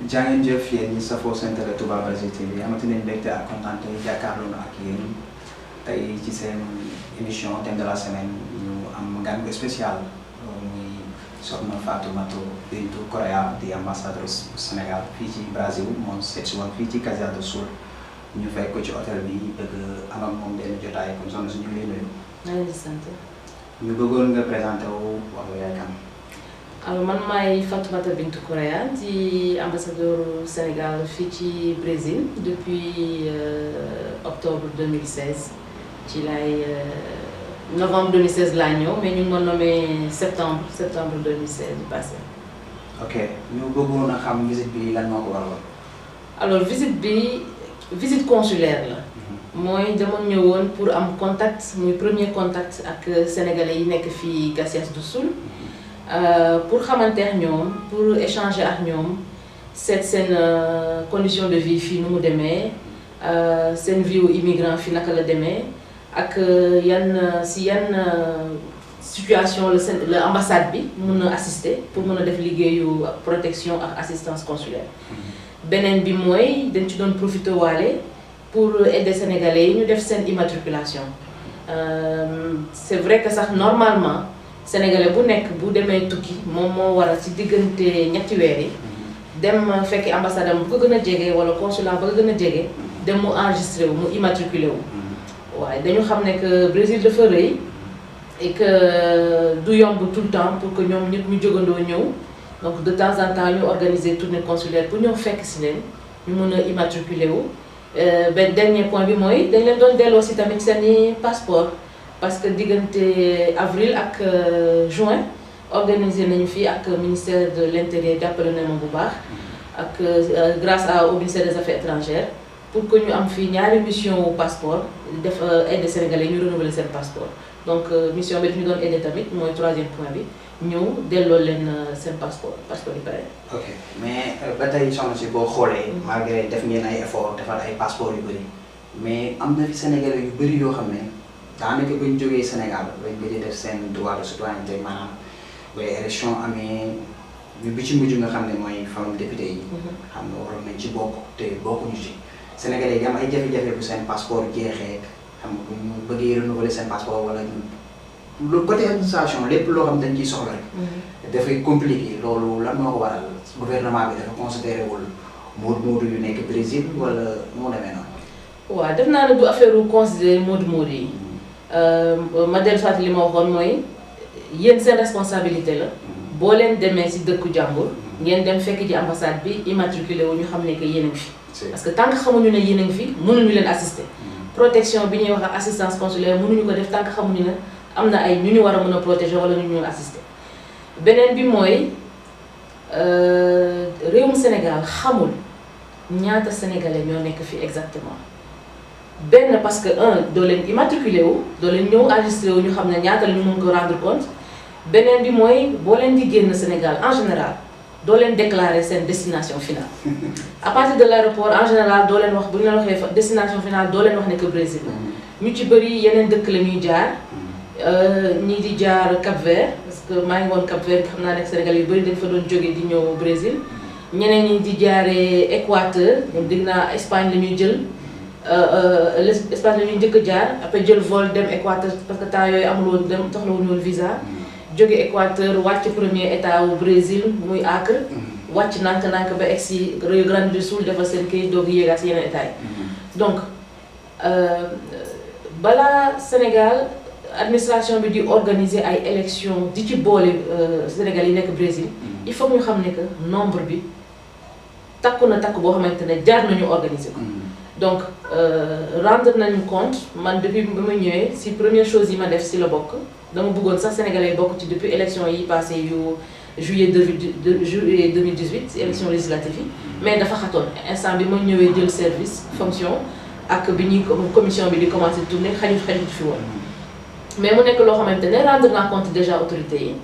jaa ngeen jëf yéen ñi safoo seen télé Touba Brésil TV amati nañu mbégte ak kontaan te jàkkaarloo na ak yéen tey ci seen émission thème de la semaine ñu am gan gu spécial muy soxna Fatoumata Bintou Correa di ambassadrice bu Sénégal fii ci Brésil moom seet si woon fii ci Caxias do Sul ñu fekk ko ci hôtel bi bëgg am ak moom benn jotaay comme soxna si ñu ngi lay nuyu. maa ngi leen di sant. ñu bëggoon nga présenté wu wax nga yaay kan. alors man maay Fatoumata Bintou Correa di ambassadeur Sénégal fii ci Brésil depuis octobre 2016 ci laay novembre 2016 laa ñëw mais ñu ngi ma nommé septembre 2016 du passé. ok ñu bëggoon a xam visite bi lan moo ko waraloon. alors visite consulaire la. mooy dama ñëwoon pour am contact muy premier contact ak sénégalais yi nekk fii Caxias do Sul. Pour xamante ak ñoom pour échanger ak ñoom seet seen condition de vie fii nu mu demee seen vie wu immigrant fii naka la demee ak yan situation la ambassade bi mun a assister pour mën a def liggéeyu protection ak assistance consulaire. beneen bi mooy dañ ci doon profité waale pour aider sénégalais yi ñu def seen immatriculation c'est vrai que sax normalement. Sénégalais bu nekk bu demee tukki moom moo war a ci diggante ñetti weer yi dem fekki ambassade am bu ko gën a jege wala consulat ba ko gën a jege dem mu enregistré wu mu immatriculé wu. waaye dañu xam ne que Brésil dafa rëy et que du yomb tout le temps pour que ñoom ñëpp ñu jógandoo ñëw donc de temps en temps ñu organiser tournée consulaire pour ñëw fekk si leen ñu mën a immatriculé wu. benn dernier point bi mooy dañ leen doon delloo si tamit seeni passeport. parce que diggante avril ak juin organisé nañu fii ak ministère de l'intérieur jàppale na ma bu baax ak grâce au ministère des affaires étrangères pour que ñu am fii ñaari mission passeport def aide sénégalais ñu renouveler seen passeport donc mission bi daf ñu doon aider tamit mooy troisième point bi ñëw delloo leen seen passeport yi pare. ok mais ba tey soxna si boo xoolee. malgré def ngeen ay effort defar ay passeport yu bëri mais am na fi sénégalais yu bëri yoo xam ne. daanaka bu ñu jógee Sénégal bañ gëj a def seen droit de citoyenneté maanaam waaye élection amee bi ci mujj nga xam ne mooy femme député yi. xam nga waroon nañ ci bokk te bokkuñu ci. Sénégalais yi am ay jafe-jafe bu seen passeport jeexee xam nga bu ñu bëggee renouveler seen passeport wala lu côté administration lépp loo xam dañ ciy soxla rek. dafay compliqué loolu lan moo ko waral gouvernement bi dafa considéré wul moodu yu nekk Brésil wala moo demee noonu. waaw def naa ne du affaire wu considéré moodu yi. ma dellu soit li ma waxoon mooy yéen seen responsabilité la boo leen demee ci dëkku jàmbur ngeen dem fekk ji ambassade bi immatriculé wu ñu xam ne que yéen a ngi fi. parce que tant que xamuñu ne yéen a ngi fi mënuñu leen assister. protection bi ñuy wax ak assistance consulaire mënuñu ko def tant que xamuñu ne am na ay ñu ñu war a mën a protéger wala ñu assister. beneen bi mooy réewum Sénégal xamul ñaata sénégalais ñoo nekk fi exactement. benn parce que doo leen immatriculé wu doo leen ñëw enregistré wu ñu xam ne ñaata la ñu mën ko rendre compte beneen bi mooy boo leen di génn Sénégal en général doo leen déclarer seen destination finale. à partir de l'aéroport en général doo leen wax bu ñu leen waxee destination finale doo leen wax ne que Brésil ñu ci bëri yeneen dëkk la ñuy jaar ñii di jaar Cap-Vert parce que maa ngi woon Cap-Vert xam naa ne Sénégal yu bëri dañ fa doon jógee di ñëw Brésil ñeneen ñi di jaaree Équateur ñoom dégg naa Espagne la ñuy jël. Espagne la ñuy njëkk a jaar après jël vol dem Équateur parce que temps yooyu amul woon dem soxlawuñu woon visa jóge Équateur wàcc premier état wu Brésil muy Acre wàcc nànk-nànk ba egg si Rio Grande do Sul defal seen kayit doog yéegaat si yeneen état yi donc balaa Sénégal administration bi di organiser ay élections di ci boole Sénégal yi nekk Brésil il faut ñu xam ne que nombre bi takku na takk boo xamante ne jaar nañu organiser ko. donc rendre nañu compte man depuis bi ma ñëwee si première chose yi ma def si la bokk dama bëggoon sax sénégalais yi bokk ci depuis élection yi passé yu juillet 2018 si élection législative yi mais dafa xatoon instant bi ma ñëwee jël service fonction ak bi ñuy commission bi di commencé tourner xajut fi woon mais mu nekk loo xamante ne rendre naa compte déjà autorité yi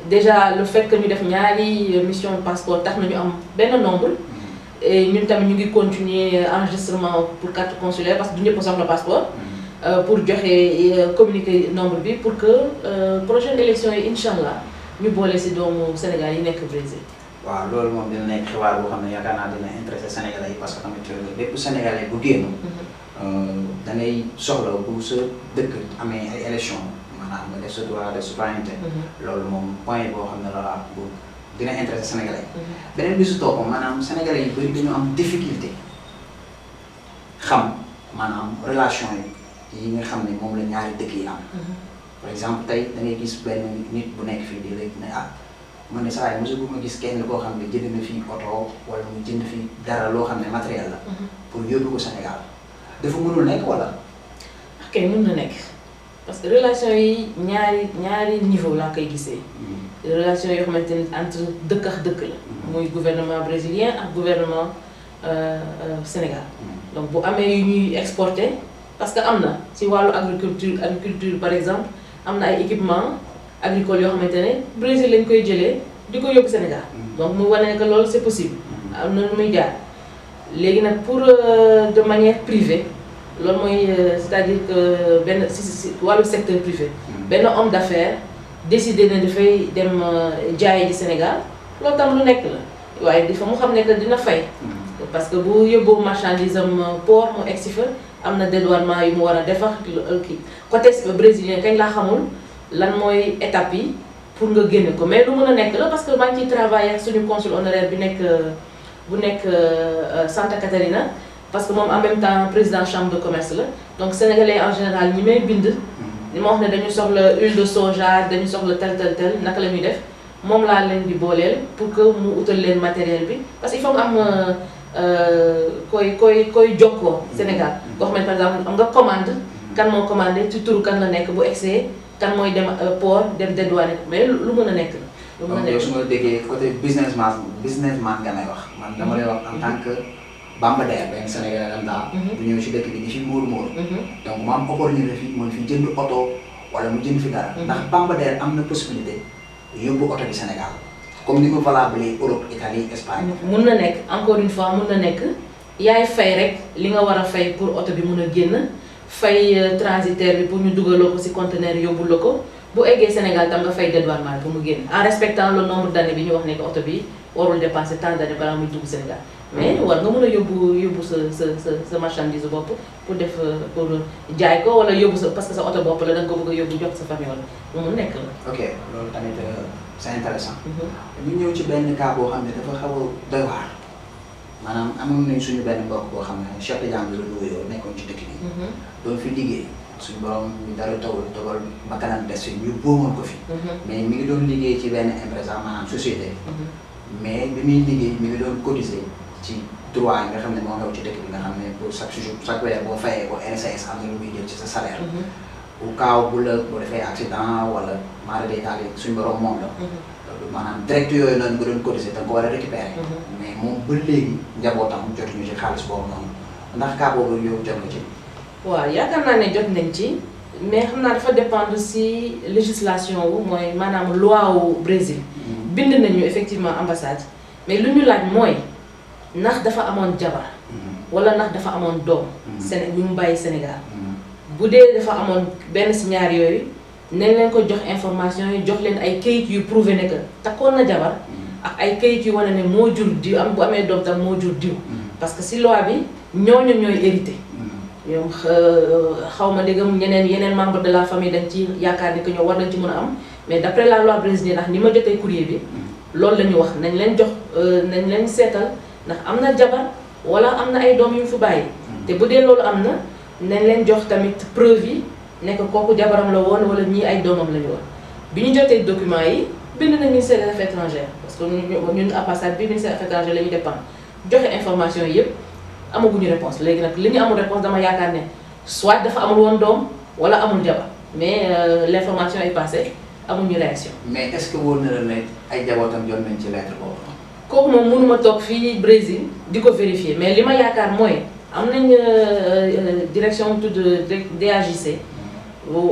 déjà le fait que ñu def ñaari mission passeport tax nañu am benn nombre et ñun tamit ñu ngi continuer enregistrement pour carte consulaire parce que du ñëpp soxla passeport pour joxe communiquer nombre bi pour que prochaine élection yi incha allah ñu boole si doomu Sénégal yi nekk Brésil. waaw loolu moom dina nekk xibaar boo xam ne yaakaar naa dina intéressé Sénégalais yi parce que tamit bépp Sénégalais bu génn. da ngay soxla bu sa dëkk amee ay élection maanaam nga def sa droit de citoyenneté. loolu moom point boo xam ne la bu dina intéressé Sénégalais yi. beneen bi su topp maanaam Sénégalais yu bëri dañu am difficulté xam maanaam relation yi nga xam ne moom la ñaari dëkk yi am. par exemple tey da ngay gis benn nit bu nekk fii di léegi ne ah man de saa yi mosu ma gis kenn koo xam ne jënd na fii oto wala mu jënd fii dara loo xam ne matériel la. pour yóbbu ko Sénégal dafa mënul nekk wala. ok mën na nekk parce que relation yi ñaari niveau laa koy gisee. relation yoo xamante ni entre dëkk ak dëkk la. muy gouvernement brésilien ak gouvernement Sénégal. donc bu amee yu ñuy exporter parce que am na si wàllu agriculture par exemple am na ay équipement agricole yoo xamante ne Brésil lañ koy jëlee di ko yóbbu Sénégal. donc mu wane que loolu c'est possible. am na lu muy jaar léegi nag pour de manière privée loolu mooy c'est-à-dire que benn si wàllu secteur privé. benn homme d'affaires décidé na dafay dem jaayi di Sénégal loolu tam lu nekk la waaye dafa mu xam ne que dina fay. parce que bu yóbboo marchandise am port mu egsi fa am na dédouanement yu mu war a defar kii côté brésilien kañ laa xamul lan mooy étape yi pour nga génne ko mais lu mën a nekk la parce que maa ngi ciy travailler ak suñu consul honoraire bi nekk bu nekk Santa Catarina parce que moom en même temps président chambre de commerce la donc sénégalais en général ñi may bind ni ma wax ne dañu soxla huile de soja dañu soxla tel naka la ñuy def moom laa leen di booleel pour que mu utal leen matériel bi parce que il faut nga am koy jokkoo Sénégal koo xam ne par exemple am nga commande kan moo commandé ci turu kan la nekk bu egsee kan mooy dem port dem dédouaner mais lu mën a nekk la. lu mën a nekk yow su ma déggee côté businessman nga may wax man dama lay wax en tant que Bamba Der benn Sénégalais dem daal. bu ñëw si dëkk bi di fi muur. donc mu am opportunité fi mën fi jënd oto wala mu jënd fi dara. ndax Bamba Der am na possibilité yóbbu oto bi Sénégal. comme ni mu valable Europe Italie Espagne. mun na nekk encore une fois mun na nekk yaay fay rek li nga war a fay pour oto bi mun a génn fay transitaire bi pour ñu dugaloo ko ci conteneur yóbbu la ko bu eggee Sénégal tam nga fay dédouanement bi pour mu génn en respectant le nombre d'années bi ñu wax ne que oto bi warul dépasser tant d'années balaa muy dugg Sénégal. mais war nga mun a yóbbu sa marchandise bopp pour def pour jaay ko wala yóbbu sa parce que sa oto bopp la da nga ko bëgg a yóbbu jox sa famille wala lu mu nekk la. ok loolu tamit c'est intéressant. ñu ñëw ci benn cas boo xam ne dafa xaw a doy waar maanaam amoon nañ suñu benn mbokk boo xam ne Cheikh Tidiane la nuyoo nekkoon ci dëkk bi. doon fi liggéey suñu borom ñu dara dogal bakkanam des fi ñu boomoon ko fi. mais mi ngi doon liggéey ci benn empresa maanaam société. mais bi muy liggéey mi ngi doon cotiser ci droit yi nga xam ne moo xew ci dëkk bi nga xam ne pour chaque weer boo fayee ko NSS am na lu muy jël ci sa salaire. bu kaaw bu defee accident wala maara day taal suñu borom moom la. maanaam direct yooyu noonu nga doon cotiser da nga ko war a récupérer. mais moom ba léegi njabootam jotuñu ci xaalis boobu noonu ndax cas boobu yow jot nga ci. waaw yaakaar naa ne jot nañ ci mais xam naa dafa dépendre si législation wu mooy maanaam loi wu Brésil. bind nañu effectivement ambassade mais lu ñu laaj mooy ndax dafa amoon jabar. wala ndax dafa amoon doom. ñu mu bàyyi Sénégal. bu dee dafa amoon benn si ñaar yooyu nañ leen ko jox information yi jox leen ay kayit yu prouvé ne que takkoon na jabar ak ay kayit yu wane ne moo jur diw am bu amee doom tam moo jur diw. parce que si loi bi ñooñu ñooy hérité. ñoom xaw ma déggam yeneen membre de la famille dañ ci yaakaar ni que ñoo war nañ ci mën a am mais d'après la loi brésilienne ndax ni ma jotee courrier bi loolu la ñu wax nañ leen jox nañ leen seetal ndax am na jabar wala am na ay doom yu mu fi bàyyi. te bu dee loolu am na. nañ leen jox tamit preuve yi nekk kooku jabaram la woon wala ñii ay doomam la ñu woon bi ñu jotee documents yi bind na ministère des affaires étrangères parce que ñun ambassade bi ministère des affaires étrangères la ñuy dépendre joxe information yi yëpp amaguñu réponse léegi nag li ñu amul réponse dama yaakaar ne soit dafa amul woon doom wala amul jabar mais l'information est passée amuñu réaction. mais est-ce que wóor na la ne ay jabootam jot nañ ci lettre boobu. kooku moom mënuma toog fii Brésil di ko vérifier mais li ma yaakaar mooy. am nañ direction bu tudd DAJC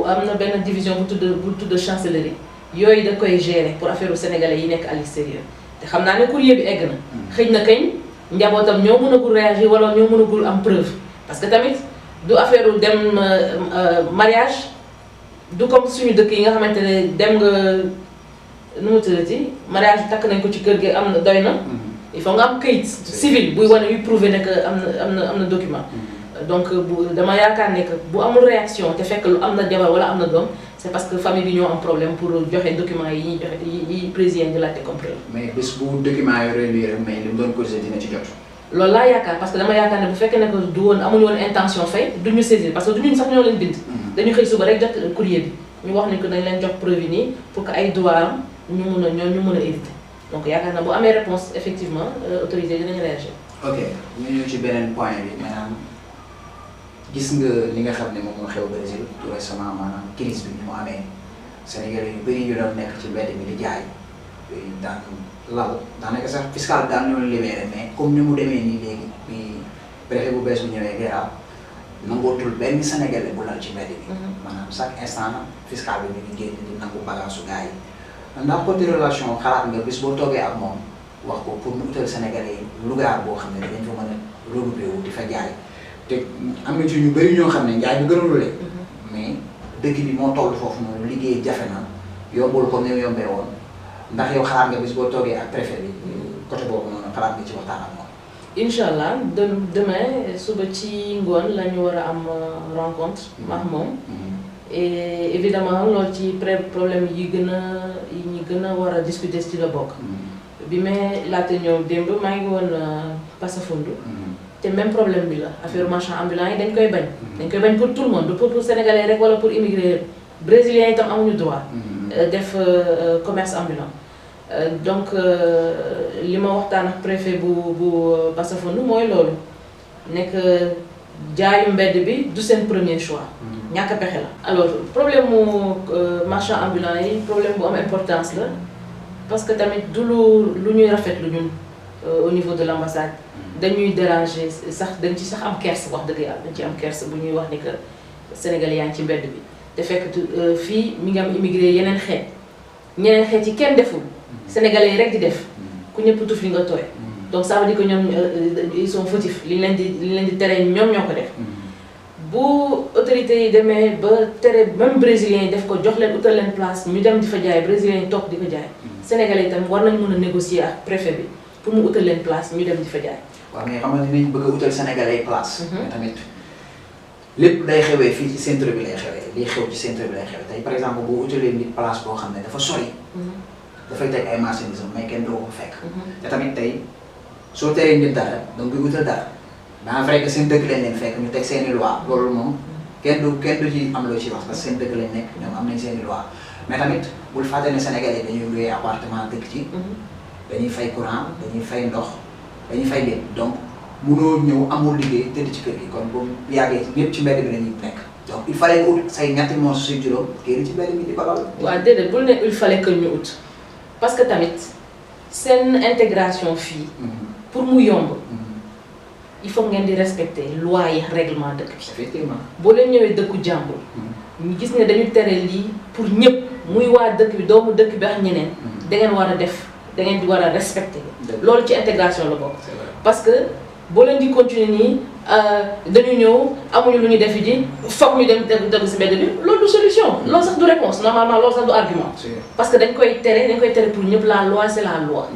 am na benn division bu tudd chancellerie yooyu da koy gérer pour affaire sénégalais yi nekk à l'extérieur te xam naa ne courrier bi egg na xëy na kañ njabootam ñoo mënagul réagir wala ñoo mënagul am preuve parce que tamit du affaire dem mariage du comme suñu dëkk yi nga xamante ne dem nga nu mu tuddati mariage takk nañ ko ci kër gi am na doy na. il faut nga am kayit civil buy wane yu prouver ne que am na document. donc dama yaakaar ne que bu amul réaction te fekk lu am na jabar wala am na doom c'est parce que famille bi ñoo am problème pour joxe documents yi ñuy joxe yi président di laajte comme preuve. mais bés bu document yooyu réunir mais li mu doon cotiser dina ci jot. loolu laa yaakaar parce que dama yaakaar ne bu fekkee ne que du woon amuñu woon intention fay du ñu saisir parce que du ñun sax ñoo leen bind. dañu xëy suba rek jot courrier bi ñu wax ne que dañ leen jox preuve yi nii pour que ay droit am ñu mun a éviter donc yaakaar na bu amee réponse effectivement autorité dinañu réagir. ok ñu ñëw ci beneen point bi maanaam gis nga li nga xam ne moom moo xew Brésil tout récemment maanaam crise bi ni mu amee Sénégalais yu bëri yu doon nekk ci mbedd bi di jaay daan lal daanaka sax fiscal daan ñoo libéré mais comme ni mu demee nii léegi bi préfet bu bees bu ñëwee Guéra nangootul benn Sénégalais bu lal ci mbedd bi. maanaam chaque instant fiscal bi ñu ngi génn di nangu bagage su gars yi ndax côté relation xalaat nga bis boo toogee ak moom wax ko pour mu utal Sénégalais yi lugaar boo xam ne dañ fa mën a regroupé wu di fa jaay. te am na ci ñu bëri ñoo xam ne njaay bi gënul leen. mais dëkk bi moo toll foofu noonu liggéey jafe na yombul ko ne yombee woon ndax yow xalaat nga bis boo toogee ak préfet bi côté boobu noonu xalaat nga ci waxtaan ak moom. incha allah demain suba ci ngoon la ñu war a am rencontre. max moom. et évidemment loolu ci problème yi ñu gën a war a discuter ci la bokk. bi may laata ñëw démb maa ngi woon Passafondo. te même problème bi la affaire marchand ambulant yi dañ koy bañ. dañ koy bañ pour tout le monde pour sénégalais rek wala pour immigré brésilien itam amuñu droit. def commerce ambulant. donc li ma waxtaan ak préfet bu Passafondo mooy loolu nekk jaayu mbedd bi du seen premier choix. ñàkk pexe la. alors problème mu marchand ambulant yi problème bu am importance la parce que tamit du lu ñuy rafetlu ñun au niveau de l'ambassade. dañuy déranger sax dañ ci sax am kerse wax dëgg yàlla dañ ci am kerse bu ñuy wax ni que Sénégalais yaa ngi ci mbedd bi te fekk fii mi ngi am immigré yeneen xeet ñeneen xeet yi kenn deful Sénégalais yi rek di def ku ñëpp tuf li nga tooy donc ça veut dire que ñoom ils sont fautifs li ñu leen di tere ñoom ñoo ko def bu autorités yi demee ba tere même brésiliens yi def ko jox leen utal leen place ñu dem di fa jaay brésiliens yi toog di ko jaay Sénégalais yi itam war nañ mën a négocier ak préfet bi pour mu utal leen place ñu dem di fa jaay. waaw mais xam nga dinañ bëgg a utal Sénégalais place. mais tamit lépp day xewee fii ci centre bi lay xewee liy xew ci centre bi lay xewee tey par exemple boo utalee nit place boo xam ne dafa sori. dafay teg ay marchandises mais kenn doo ko fekk. te tamit tey soo teree nit dara da nga koy utal dara bien vrai que seen dëkk lañ leen fekk ñu teg seen i loi loolu moom kenn du ci am loo ci wax parce que seen dëkk lañ nekk ñoom am nañ seen i loi mais tamit bul fàtte ne Sénégalais dañuy loué appartement dëkk ci. dañuy fay courant dañuy fay ndox dañuy fay lépp donc mënoo ñëw amul liggéey tëdd ci kër gi kon boobu yàggee ñëpp ci mbedd bi lañuy nekk donc il fallait ut say ñetti mois si juróom kii ci mbedd bi di bagal. waaw déedéet bul ne il fallait que ñu ut parce que tamit seen intégration fii. pour mu yomb. il faut ngeen di respecter loi yi règlement dëkk bi. effectivement boo leen ñëwee dëkku jàmbur. ñu gis ne dañu tere lii pour ñëpp muy waa dëkk bi doomu dëkk bi ak ñeneen. da ngeen war a def. da ngeen di war a respecter loolu ci intégration la bokk parce que boo leen di continuer nii dañu ñëw amuñu lu ñu def ji foog ñu dem dëgg si mbedd bi loolu du solution loolu sax du réponse normalement loolu sax du argument parce que dañ koy tere pour ñëpp la loi c'est la loi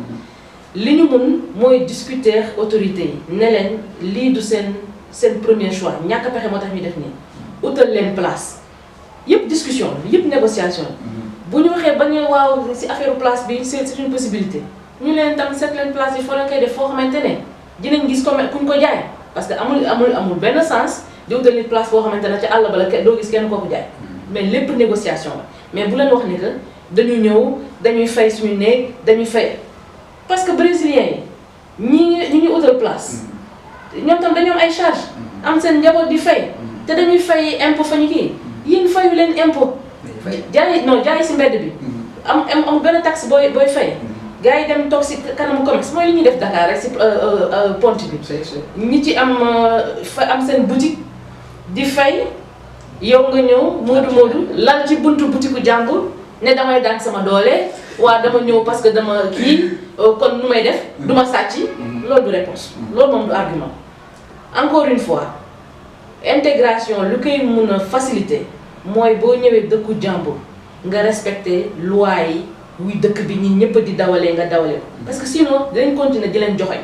li ñu mun mooy discuter autorités yi ne leen lii du seen premier choix ñàkk pexe moo tax ñu def nii utal leen place yëpp discussion yëpp négociation bu ñu waxee ba ñu waaw ci affaire place bi c'est une possibilité ñu leen tam seet leen place yi foo leen koy def foo xamante ne dinañ gis comme kuñ ko jaay parce que amul benn sens di wutal nit place foo xamante ne ca àll ba la doo gis kenn koo ko jaay mais lépp négociation la mais bu leen wax ni que dañu ñëw dañuy fay suñu néeg dañuy fay parce que brésiliens yi ñi ngi utal place ñoom tam dañoo am ay charge am seen njaboot di fay te dañuy fay impôt fa ñu kii yéen fayu leen impôt jaay si mbedd bi am benn taxe booy fay gars yi dem toog si kanamu commerce mooy li ñuy def Dakar rek si pont bi ñi ci am seen boutique di fay yow nga ñëw moodu lal ci buntu boutique jàmbur ne damay daan sama doole waa dama ñëw parce que dama kii kon nu may def du ma sàcc loolu du réponse loolu moom du argument encore une fois intégration lu koy mun a faciliter mooy boo ñëwee dëkku jàmbur nga respecter loi yi wuy dëkk bi ñi ñëpp di dawalee nga dawalee ko parce que sinon dinañ continuer di leen joxoñ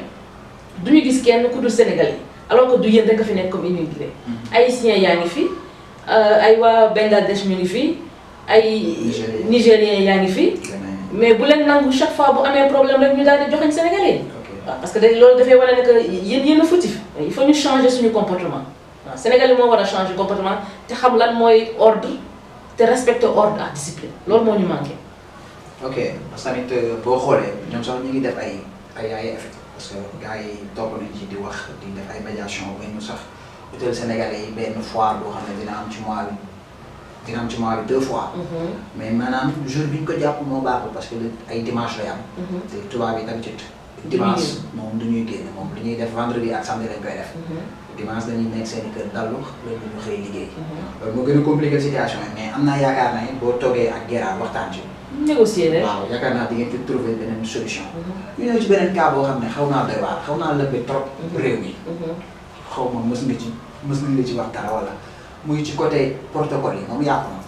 duñu gis kenn ku dul Sénégalais alors que du yéen rek a fi nekk comme immigré haïtiens yaa ngi fi ay waa Bangladesh ñu ngi fi ay nigériens yaa ngi fi mais bu leen nangu chaque fois bu amee problème rek ñu daal di joxoñ Sénégalais waaw parce que loolu dafay wane ne que yéen a fautif il faut ñu changer suñu comportement waaw Sénégalais moo war a changer comportement te xam lan mooy ordre te respecter ordre ak discipline loolu moo ñu manqué. ok parce que tamit boo xoolee ñoom sax ñu ngi def ay effet parce que gars yi topp nañ ci di wax di def ay médiation ba ñu sax utal Sénégalais yi benn fois boo xam ne dina am ci mois bi 2 fois. mais maanaam jour bi ñu ko jàpp moo baaxul parce que ay dimanche lay am. te tubaab yi d'habitude dimanche moom du ñuy génn moom li ñuy def vendredi ak samedi lañ koy def. dimanche dañuy nekk seen i kër dallu loolu ñu xëy liggéey. loolu moo gën a compliqué situation yi mais am naa yaakaar ne boo toogee ak Guéra waxtaan ci. négocier rek waaw yaakaar naa di ngeen ci trouver beneen solution. ñu ñëw ci beneen cas boo xam ne xaw naa doy waar xaw naa lëmbee trop. réew mi. xaw ma mës nañ la ci wax dara wala muy ci côté protocole yi moom yàqu na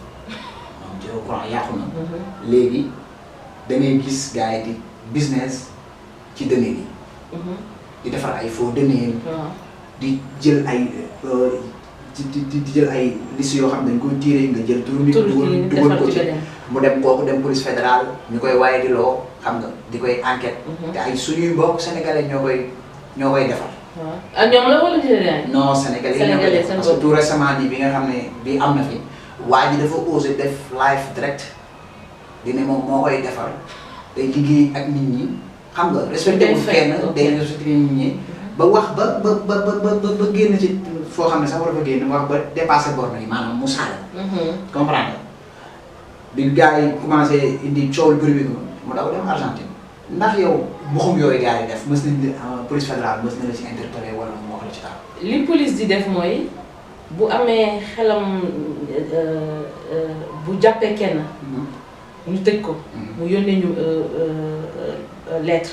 moom ci courant yàqu na. léegi da ngay gis gars yi di business ci deniers yi. di defar ay faux deniers. di jël ay di jël ay liste yoo xam ne dañ koy tiré nga jël turu nit dugal ko ci mu dem kooku dem police fédérale ñu koy waaye di loo xam nga di koy enquête te ay suñuy mbokk sénégalais ñoo koy defar. waaw ak ñoom la wala Nigérian? non sénégalais ñoo koy defar parce que tout récemment nii bi nga xam ne bi am na fi waa ji dafa osé def live direct di ne moom moo koy defar day liggéey ak nit ñi xam nga respecté wu kenn day respecté nit ñi. ba wax ba génn ci foo xam ne sax war a fa génn wax ba dépassé borne yi maanaam mu saaga. comprendre bi gars yi commencé indi coow lu bëri mu daw dem Argentine ndax yow mbuxum yooyu gars yi def mës nañ police fédérale mës na la ci interpellé wala mu wax la ci taal. li police di def mooy bu amee xelam bu jàppee kenn. ñu tëj ko. mu yónnee ñu lettre.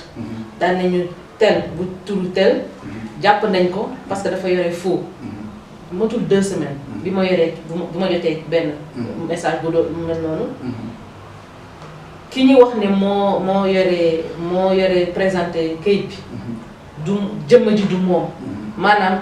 daan nañu tel bu turu tel. jàpp nañ ko parce que dafa yore faux. matul 2 semaines. bi ma yoree bu ma jotee benn message bu doon mel noonu. ki ñu wax ne moo yore présenté kayit bi. du jëmm ji du moom. maanaam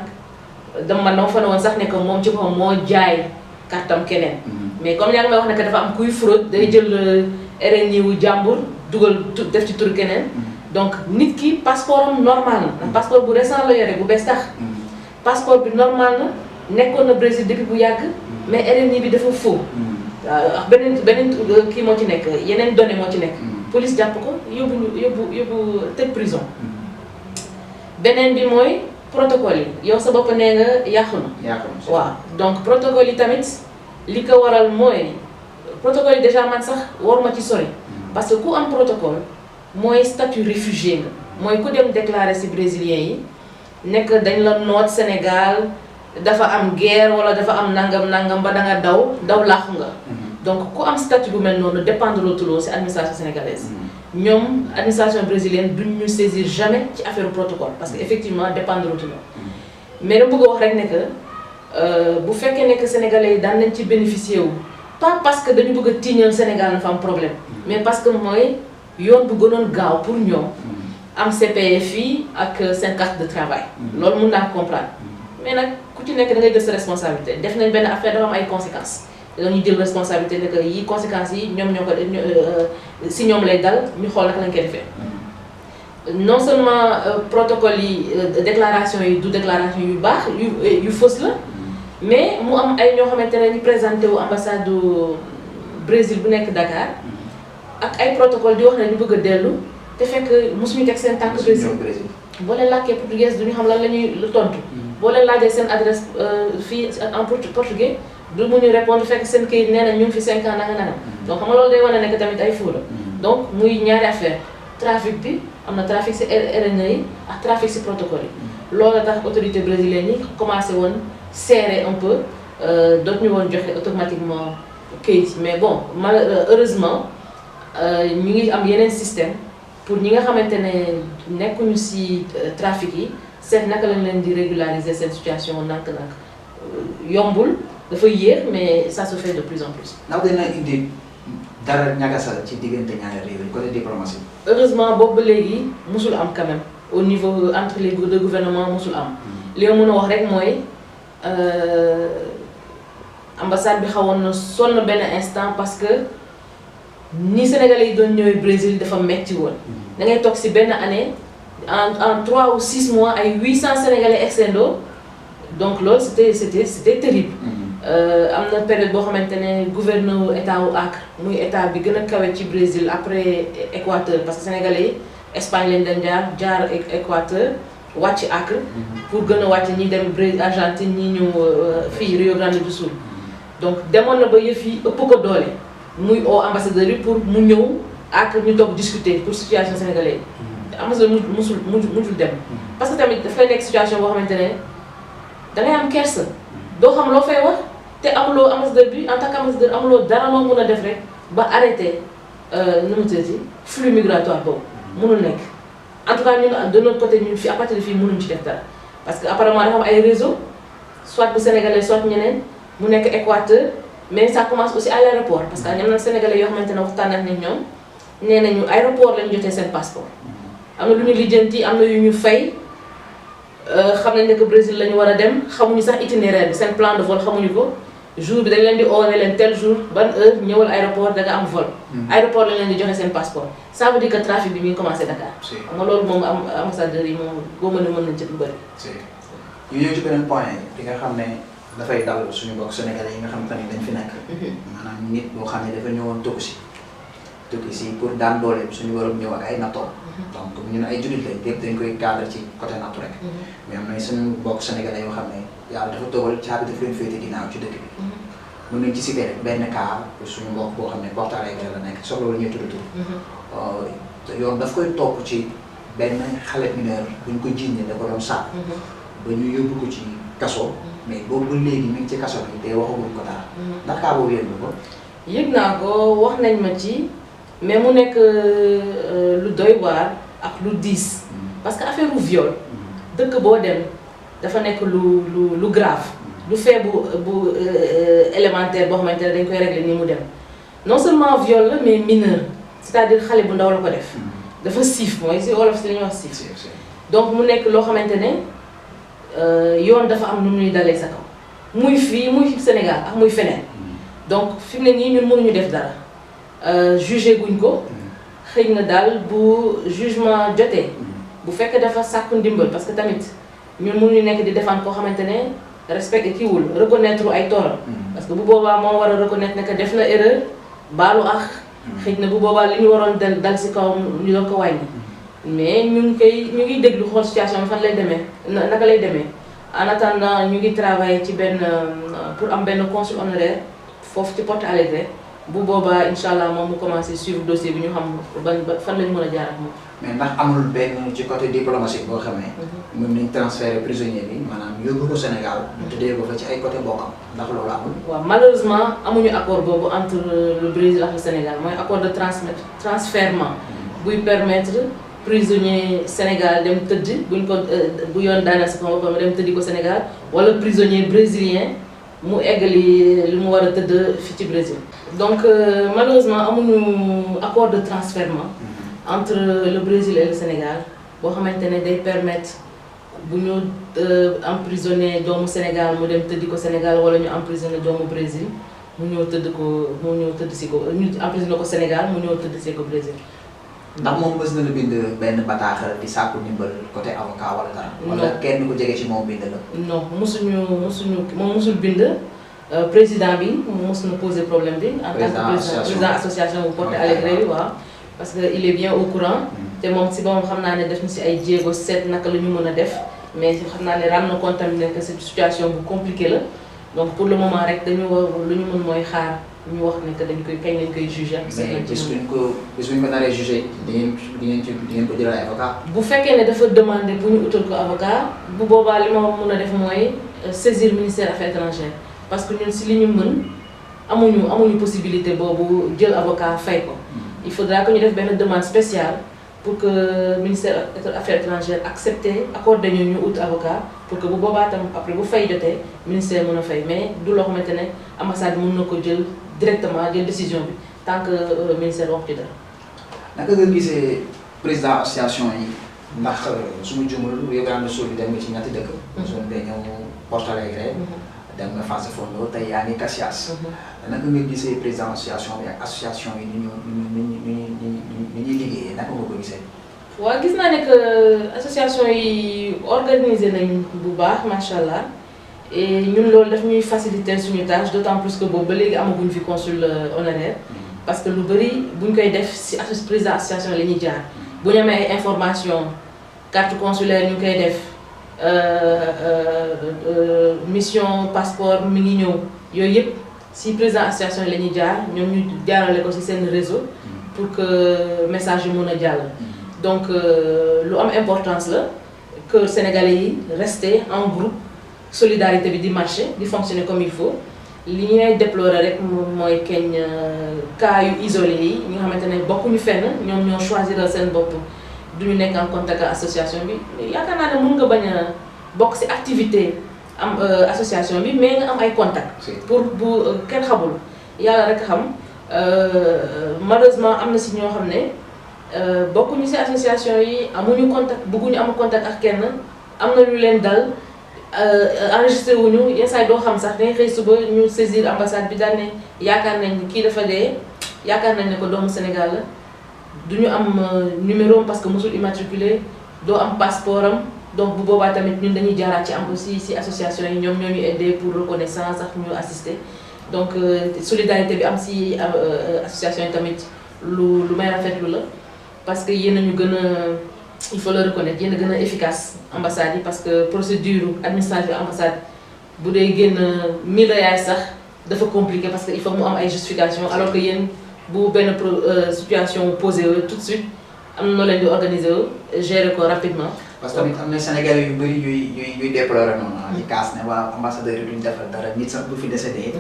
dama fa ne woon sax ne que moom ci boppam moo jaay kartam keneen. mais comme yaa ngi may wax ne que dafa am kuy fraude day jël RNI wu jàmbur dugal def ci tur keneen. donc nit ki passeport am normal na. ndax passeport bu récent la yore bu bees tax. passeport bi normal na nekkoon na Brésil depuis bu yàgg. mais RNI bi dafa faux. waaw beneen kii moo ci nekk yeneen données moo ci nekk. police jàpp ko yóbbu tëj prison. beneen bi mooy protocole yi yow sa bopp nee nga yàqu na. waaw donc protocole yi tamit li ko waral mooy protocole yi déjà man sax waruma ci sori. parce que ku am protocole mooy statut réfugié nga mooy ku dem déclarer ci brésilien yi nekk dañ la noot Sénégal dafa am guerre wala dafa am nangam ba da nga daw làqu nga. donc ku am statut bu mel noonu dépendre loo ci administration sénégalaise. ñoom administration brésilienne duñ ñu saisir jamais ci affaire protocole parce que effectivement dépendre loo mais dama bëgg a wax rek ne que bu fekkee ne que sénégalais yi daan nañ ci bénéficier wu pas parce que dañu bëgg a tiiñal Sénégal na fa am problème mais parce que mooy yoon bu gënoon gaaw pour ñoom am CPF yi ak seen carte de travail. loolu mun naa comprendre mais nag ku ci nekk da ngay jël sa responsabilité def nañ benn affaire dafa am ay conséquences. dañuy jël responsabilité ne que yi conséquences yi ñoom ñoo ko si ñoom lay dal ñu xool naka lañ koy defee non seulement protocole yi déclaration yi du déclaration yu baax yu fausse la mais mu am ay ñoo xamante ne ñu présenté wu ambassade du Brésil bu nekk Dakar ak ay protocole di wax ne ñu bëgg a dellu te fekk mosuñu teg seen tànk Brésil boo leen làkkee portugais duñu xam lan la ñuy tontu boo leen laajee seen adresse fii en portugais du mu ñu répondre fekk seen kayit nee na ñu ngi fi 5 ans nanga donc xam nga loolu day wane nekk tamit ay faux la donc muy ñaari affaire trafic bi am na trafic ci RNA yi ak trafic ci protocole yi loolu tax autorité brésilienne yi commencé woon serrer un peu dootu ñu woon joxe automatiquement kayit mais bon heureusement ñu ngi am yeneen système pour ñi nga xamante ne nekkuñu ci trafic yi seet naka lañ leen di régulariser seen situation nànk-nànk yombul dafa yéex mais ça se fait de plus en plus. ndax dina indi dara ñagasal ci diggante ñaari réew yi côté diplomatie. heureusement boobu ba léegi musul am quand même au niveau entre les deux gouvernements musul am. li ma mën a wax rek mooy ambassade bi xawoon na sonn benn instant parce que ni Sénégalais yi doon ñëwee Brésil dafa metti woon. da ngay toog si benn année en 3 ou 6 mois ay 800 Sénégalais extendo donc loolu c'était terrible. am na période boo xamante ne gouverneur état wu Acre muy état bi gën a kawe ci Brésil après Équateur parce que Sénégalais yi Espagne lañ doon jaar Équateur wàcc Acre. pour gën a wàcc ñi dem Brésil Argentine ñi ñëw fii Rio Grande do Sul. donc demoon na ba yëf yi ëpp ko doole muy au ambassadeur yi pour mu ñëw Acre ñu toog discuter pour situation sénégalais yi. ambassadeur mujjul dem. parce que tamit dafay nekk situation boo xamante ne dangay am kersa doo xam loo fay wax. te amuloo ambassadeur bi en tant qu'ambassadeur amuloo dara loo mën a def rek ba arrêté nu mu tëddee flux migratoire boobu mënul nekk en tout cas ñun de notre côté ñun fii à partir de fii mënuñ ci def dara parce que apparemment dafa am ay réseau soit bu sénégalais soit ñeneen mu nekk Équateur mais ça commence aussi à l'aéroport parce que ñam na sénégalais yoo xamante ne waxtaan ak ñoom nee nañu aéroport lañ jotee seen passeport am na lu ñu lijjanti am na yu ñu fay. xam nañ ne que Brésil la ñu war a dem xamuñu sax itinéraire bi seen plan de vol xamuñu ko jour bi dañ leen di oore leen tel jour ban heure ñëwal aéroport da nga am vol. aéroport lañ leen di joxe seen passeport. ça veut dire que trafic bi mi ngi commencé Dakar. xam nga loolu moom ambassadeurs yi moom boo mën nañ ci lu bëri. ñu ñëw ci beneen point bi nga xam ne dafay dal suñu mbokk sénégalais yi nga xam ne dañ fi nekk. maanaam nit boo xam ne dafa ñëwoon tukki si pour daan doole suñu waroon ñëw ak ay nattoom. donc ñu ne ay jullit lañ yëpp dañ koy cadre ci côté nattu rek. mais am na suñu mbokk sénégalais yoo xam ne yàlla dafa dogal caabi daf leen féete ginnaaw ci dëkk bi. mën nañ ci citer rek benn cas suñu mbokk boo xam ne Porto Alegre la nekk soxla wala ñuy tudd tur. yoon daf koy topp ci benn xale mineur buñ ko jiiñ ne da ko doon sàkk. ba ñu yóbbu ko ci kaso. mais boobu ba léegi mi ngi ci kaso bi te waxaguñ ko dara. ndax cas boobu yëg nga ko. yëg naa ko wax nañ ma ci. mais mu nekk lu doy waar ak lu diis parce que affaire u viol dëkk boo dem dafa nekk lu grave lu fait bu élémentaire boo xamante ne dañ koy régler ni mu dem non seulement viol la mais mineur c'est-à-dire xale bu ndaw la ko def dafa siif mooy si wolof si li ñuy wax siif donc mu nekk loo xamante ne yoon dafa am nu muy dalee sa kaw muy fii muy Sénégal ak muy feneen donc fi mu ne nii ñun mënuñu def dara jugé guñ ko xëy na daal bu jugement jotee bu fekkee dafa sàkku ndimbal parce que tamit ñun mënuñu nekk di défendre koo xamante ne respecté kiiwul reconnaître ay toram parce que bu boobaa moom war a reconnaître ne que def na erreur baalu ak xëy na bu boobaa li ñu waroon dal si kawam ñu doon ko wàññi mais ñu ngi déglu xool situation bi fan lay demee naka lay demee en attendant ñu ngi travailler ci benn pour am benn consul honoraire foofu ci Porto Alegre bu boobaa incha allah moom mu commencé suivre dossier bi ñu xam fan lañu mën a jaar ak moom. mais ndax amul benn ci côté diplomatique boo xamee. mën nañ transférer prisonnier bi maanaam yóbbu ko Sénégal. ñu tuddee ko fa ci ay côté bokkam ndax loolu amul. waaw malheureusement amuñu accord boobu entre le Brésil ak le Sénégal mooy accord de transfèrement. buy permettre prisonnier Sénégal dem tëdd buñ ko bu yoon daaneel si kaw ba dem tëddi ko Sénégal wala prisonnier brésilien. mu eggali li mu war a tëdd fii ci Brésil. donc malheureusement amuñu accord de transfèrement entre le Brésil et le Sénégal boo xamante ne day permettre bu ñu emprisonné doomu Sénégal mu dem tëddi ko Sénégal wala ñu emprisonné doomu Brésil mu ñëw tëdd si ko ñu emprisonné ko Sénégal mu ñëw tëdd si ko Brésil. ndax moom mës na la bind benn bataaxal di sàkku ndimbal côté avocat wala dara. wala kenn ku jege ci moom bind la. non moom musul bind président bi mos na poser problème bi. en tant que président association bu Porto Alegre bi waaw. parce que il est bien au courant. te moom si boppam xam naa ne def na si ay jéego seet naka la ñu mën a def mais xam naa ne ram na contaminé que cette situation bu compliquée la donc pour le moment rek dañu lu ñu mën mooy xaar. ñu wax ne que dañ koy kañ lañ koy jugé. mais bis bu ñu ko naree jugé di ngeen ko jëlal ay avocat. bu fekkee ne dafa demandé bu ñu utal ko avocat bu boobaa li ma mën a def mooy saisir ministère affaires étrangères parce que ñun si li ñu mën amuñu possibilité boobu jël avocat fay ko. il faudra que ñu def benn demande spéciale pour que ministère affaires étrangères accepté accordé ñu ut avocat pour que bu boobaa tam après bu fay jotee ministère mën a fay mais du loo xamante ne ambassade mën na ko jël. directement jël décision bi tant que ministère wax ci dara. naka nga gisee président association yi ndax su ma jumul Rio Grande do Sul bi dem nga ci ñetti dëkk. zone bee ñëw Porto Alegre. dem nga Fassa Fondo tey yaa ngi Caxias. naka nga gisee président association bi ak association yi ni ñuy liggéeyee naka nga ko gisee. waaw gis naa ne que association yi organisé nañ bu baax macha allah et ñun loolu daf ñuy faciliter suñu tâche d'autant plus que boobu ba léegi amaguñ fi consul honoraire. parce que lu bëri buñ koy def si président association la ñuy jaar bu ñu amee ay information carte consulaire ñu ngi koy def mission passeport mi ngi ñëw yooyu yëpp si président association yi la ñuy jaar ñoom ñu jaarale ko si seen réseau pour que message yi mun a jàll. donc lu am importance la que sénégalais yi rester en groupe solidarité bi di marcher di fonctionner comme il faut. li ñuy déplorer rek mooy keñ cas yu isolé yi ñi nga xamante ne bokkuñu fenn ñoom ñoo choisir seen bopp duñu nekk en contact ak association bi yaakaar naa ne mën nga bañ a bokk ci activité am association bi mais nga am ay contact pour bu kenn xamul yàlla rek xam malheureusement am na ci ñoo xam ne bokkuñu ci association yi amuñu contact bëgguñu am contact ak kenn am na lu leen dal enregistré wuñu yenn saa yi doo xam sax dañ xëy suba ñu saisir ambassade bi daal ne yaakaar nañ kii dafa dee yaakaar nañ ne ko doomu Sénégal la duñu am numéro parce que mosul immatriculé doo am passeport am donc bu boobaa tamit ñun dañuy jaaraat ci am aussi ci association yi ñoom ñoo ñu aider pour reconnaissance sax ñu assister donc solidarité bi am ci association yi tamit lu may rafetlu la parce que yéen a ñu gën a il faut le reconnaître yéen a gën a efficace ambassade yi parce que procédure administrative ambassade bu dee génn 1000 yaay sax dafa compliqué parce que il faut mu am ay justification alors que yéen bu benn situation posé tout de suite am na noo leen di organiser gérer ko rapidement. parce que tamit am na Sénégalais yu bëri yuy déplorer noonu di kaas ne waa ambassadeur yi duñ defal dara nit sax bu fi décédé.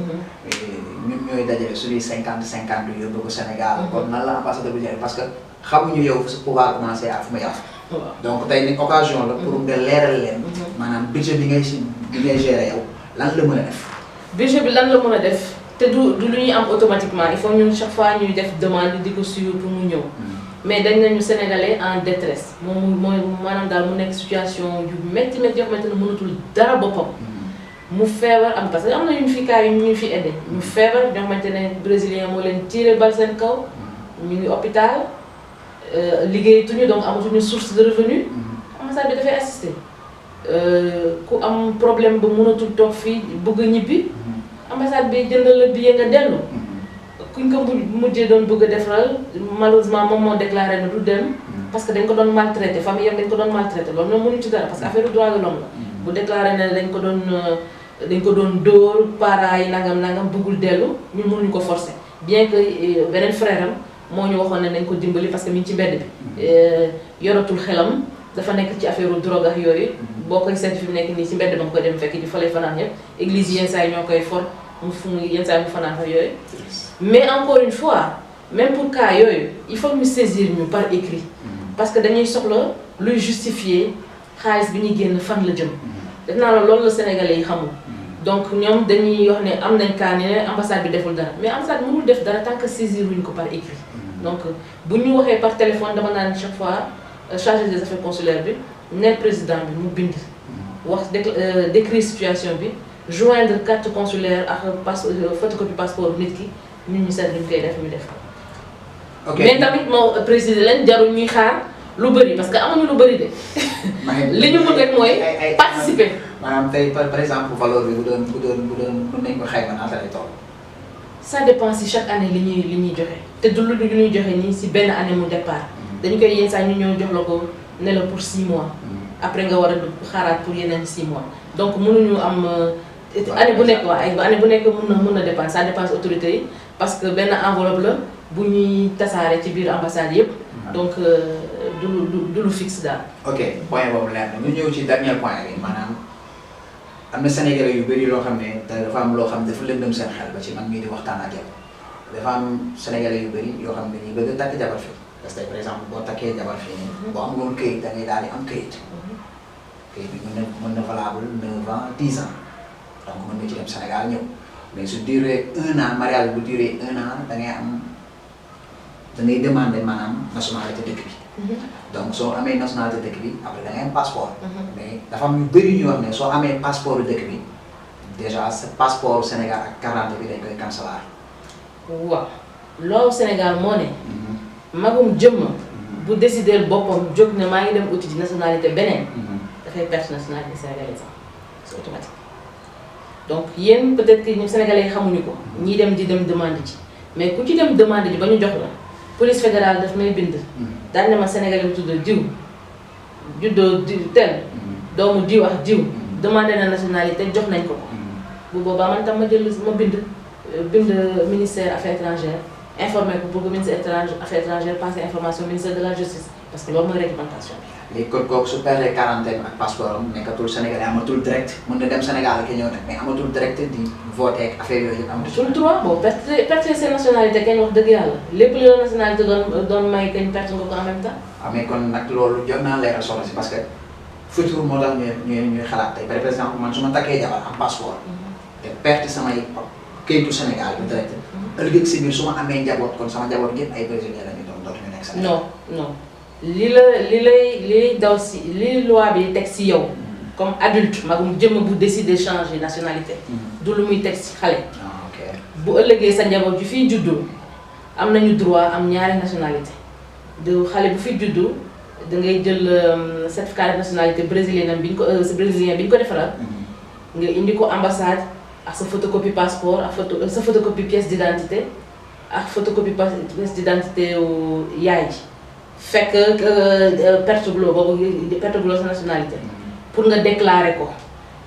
ñun ñooy dajale suñuy 50-50 yu yóbbu ko Sénégal. kon nan la ambassadeur bi parce que xamuñu yow su pouvoir commencé ak fu muy am. donc tey ni occasion la pour nga leeral leen. maanaam budget bi ngay gérer yow lan la mën a def. budget bi lan la mën a def te du lu ñuy am automatiquement il faut ñun chaque fois ñuy def demande di ko suivre pour mu ñëw. mais dañ nañu sénégalais en détresse moom mooy maanaam daal mu nekk situation yu métti yoo xamante ne mënatul dara boppam. mu feebar am parce que am na ñu fi cas yu ñu fi aidé ñu feebar ñoo xamante ne brésilien moo leen tiré bal seen kaw ñu ngi hôpital. liggéeyatuñu donc amatuñu source de revenu ambassade bi dafay assister ku am problème ba mënatul toog fii bëgg a ñibbi ambassade bi jëndal la billet nga dellu kuñ ko mujjee doon bëgg a defaral malheureusement moom moo déclaré ne du dem parce que dañ ko doon maltraité famille yam dañ ko doon maltraité loolu ñoom mënuñ ci dara parce que affaire droit de l'homme la bu déclaré ne dañ ko doon dóor parents yi nangam bëggul dellu ñun mënuñu ko forcer bien que beneen frère am moo ñu waxoon ne nañ ko dimbali parce que mi ngi ci mbedd bi yoratul xelam dafa nekk ci affaire drogue ak yooyu boo koy seet fi mu nekk nii ci mbedd ba nga koy dem fekk di fa lay fanaan yëpp église yenn saa yi ñoo koy for mu yenn saa yi mu fanaan ak yooyu mais encore une fois même pour cas yooyu il faut ñu saisir ñu par écrit parce que dañuy soxla luy justifier xaalis bi ñuy génn fan la jëm def naa la loolu la Sénégalais yi xamul donc ñoom dañuy wax ne am nañ cas ne ambassade bi deful dara mais ambassade mënul def dara tant que saisir wuñ ko par écrit donc bu ñu waxee par téléphone dama naan chaque fois chargé des affaires consulaires bi neel président bi mu bind wax décrire situation bi joindre carte consulaire ak photocopie passeport nit ki ñun ñu seet ñu koy def ñu def ko mais tamit moo préciser leen jarul ñuy xaar lu bëri parce que amuñu lu bëri de li ñu mën rek mooy participer maanaam tey par exemple valeur bi bu doon mën nañ ko xayma naata lay toll. ça dépend si chaque année li ñuy joxe te du lu ñuy joxe nii si benn année mu départ dañu koy yenn saa ñu ñëw jox la ko ne la pour 6 mois après nga war a xaaraat pour yeneen 6 mois donc mënuñu am année bu nekk waaw ay année bu nekk mën na dépendre ça dépend autorité yi parce que benn enveloppe la bu ñuy tasaare ci biir ambassade yëpp donc du lu fixe daal. ok point boobu leer na ñu ñëw ci dernier point bi maanaam am na Sénégalais yu bëri loo xam ne dafa am loo xam ne dafa lëndëm seen xel ba ci man mii di waxtaan ak yow dafa am Sénégalais yu bëri yoo xam ne dañuy bëgg a takk jabar fii parce que par exemple boo takkee jabar fii nii boo amuloon këyit da ngay daal di am këyit këyit bi mën na valable 9 ans 10 ans donc mën nga ci dem Sénégal ñëw mais su duré 1 an mariage bu duré 1 an da ngay am da ngay demander maanaam nationalité dëkk bi. donc soo amee nationalité dëkk bi après da ngay am passeport. mais dafa am yu bëri ñuy wax ne soo amee passeport dëkk bi déjà sa passeport Sénégal ak carte bi dañ koy canceller. waaw loolu Sénégal moo ne. magum jëmm. bu décider boppam jóg ne maa ngi dem uti ci nationalité beneen. dafay perte nationalité sénégalaise c'est automatique. donc yéen peut-être que ñun sénégalais yi xamuñu ko. ñii dem di dem demande ji mais ku ci dem demande ji ba ñu jox la police fédérale daf may bind. daan ne ma sénégalais bu tudd diw juddoo diw tel doomu diw ak diw demandé na nationalité jox nañ ko. bu boobaa man tam ma jël ma bind ministère affaires étrangères informé ko pour que ministère affaires étrangères passe information ministère de la justice parce que loolu mooy réglementation bi. léegi kon kooku su perdee quarantaine ak passeport am nekkatul Sénégalais amatul direct mën na dem Sénégal ak ñëw nag mais amatul direct di voté ak affaire yooyu yëpp amatul. sur droit boo perte seen nationalité kañ wax dëgg yàlla lépp li la nationalité doon may kañ perte nga ko en même temps. waaw mais kon nag loolu jot naa leeral soxna si parce que futur moo tax ñuy xalaat tey par exemple man su ma takkee jabar am passeport. te perte samay kayitu Sénégal bi direct. ëllëg si biir su ma amee njaboot kon sama njaboot yëpp ay prisonniers la ñu doon dootuñu nekk Sénégal. non li daw si li loi bi teg si yow. comme adulte magum jëmm bu décider changer nationalité. du lu muy teg si xale. bu ëllëgee sa njaboot ju fiy juddu am nañu droit am ñaari nationalité de xale bu fi juddu da ngay jël certificat de nationalité brésilien bi ñu ko defaral. nga indi ko ambassade ak sa photocopie passeport ak sa photocopie pièce d'identité ak photocopie pièce d'identité yaay ji fekk perte guloo sa nationalité pour nga déclarer ko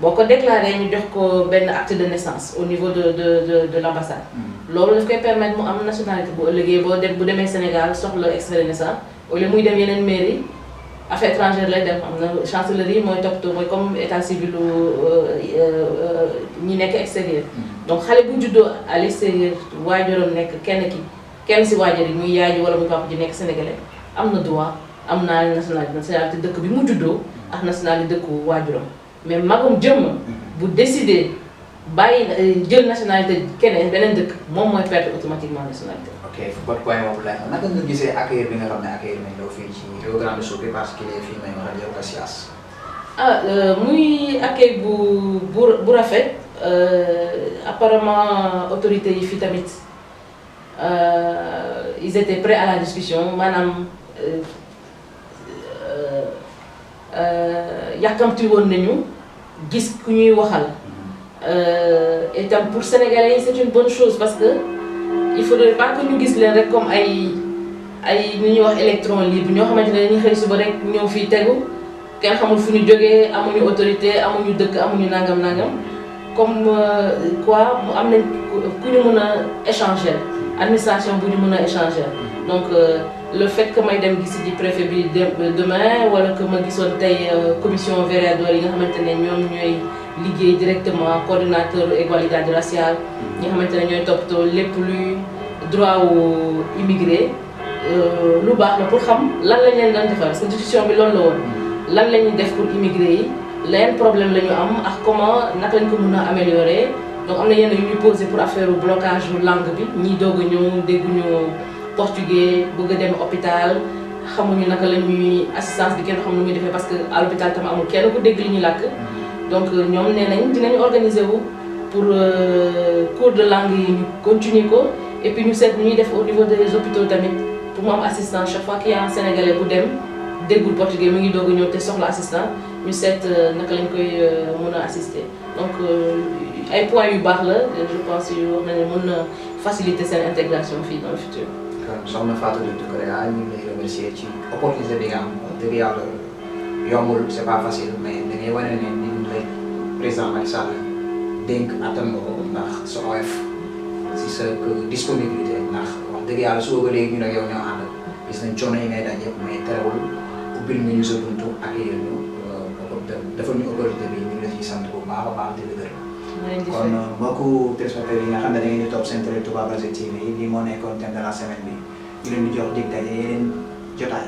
boo ko déclarer ñu jox ko benn acte de naissance au niveau de l'ambassade loolu daf koy permettre mu am nationalité bu ëllëgee bu demee Sénégal soxla extrait de naissance au lieu muy dem yeneen mairie affaires étrangères lay dem am na chancellerie mooy toppatoo mooy comme état civil ñi nekk extérieur. donc xale bu juddoo à l'extérieur waajuram nekk kenn si waajur yi muy yaay ji wala muy papa ji nekk sénégalais am na droit am naa nationalité dëkk bi mu juddoo ak nationalité dëkku waajuram mais magum jëmm bu décider bàyyi jël nationalité beneen dëkk moom mooy perdre automatiquement nationalité. ok bon point boobu laaj naka nga gisee accueil bi nga xam ne accueil nañ la fii ci Rio Grande Sul parce que fii may wax ak yow Caxias. muy accueil bu rafet apparemment autorités yi fii tamit ils étaient prêts à la discussion maanaam yàkkamti woon nañu gis ku ñuy waxal. Et tam pour Sénégalais c'est une bonne chose parce que il faudrait pas que ñu gis leen rek comme ay ni ñuy wax électron libre ñoo xamante ne dañuy xëy suba rek ñëw fii tegu kenn xamul fu ñu jógee amuñu autorité amuñu dëkk amuñu nangam comme quoi mu am nañ ku ñu mën a échanger administration bu ñu mën a échanger donc le fait que may dem gisi ji préfet bi demain wala que ma gisoon tey commission Vera d'Or yi nga xamante ne ñoom ñooy liggéey directement coordinateur égalité raciale ñi nga xamante ne ñooy toppatoo lépp luy droit wu immigré lu baax la pour xam lan lañ leen doon defal parce que discussion bi loolu la woon lan la ñuy def pour immigré yi leen problème la ñu am ak comment naka lañ ko mën a améliorer donc am na yenn yu ñuy posé pour affaire blocage langue bi ñii doog a ñëw dégguñu portugais bëgg a dem hôpital xamuñu naka la ñuy assistance bi kenn xam nu muy defee parce que à l'hôpital tam amul kenn ku dégg li ñuy làkk donc ñoom nee nañ dinañ organiser wu pour cours de langue yi ñu continuer ko et puis ñu seet ñuy def au niveau des hôpitaux tamit pour mu am assistance chaque fois qu'il y a un Sénégalais bu dem déggul portugais mu ngi doog a ñëw te soxla assistant ñu seet naka lañ koy mën a assister donc ay points yu baax la je pense yoo xam ne mën na faciliter seen intégration fii dans le futur. kon soxna Fatou Doucouré ñu ngi lay remercier ci opportunité bi nga am dëgg yàlla yombul c'est pas facile mais da ngay wane ne ni lay président Macky Sall dénk attan nga ko ndax sa oyof si sa disponibilité ndax wax dëgg yàlla suba ba léegi ñu ne yow ñoo ànd gis nañ coono yi ngay daj yëpp mais terewul ubbil nga ñu sa buntu ak yéen ñu dafa ñu opportunité bi ñu ngi la ciy sant bu baax a baax di la gërëm. kon mbokku téléspectateurs yi nga xam ne da ngeen di topp seen télé Touba Project TV lii moo nekkoon thème de la semaine bi ñu leen di jox dig daje yeneen jotaay.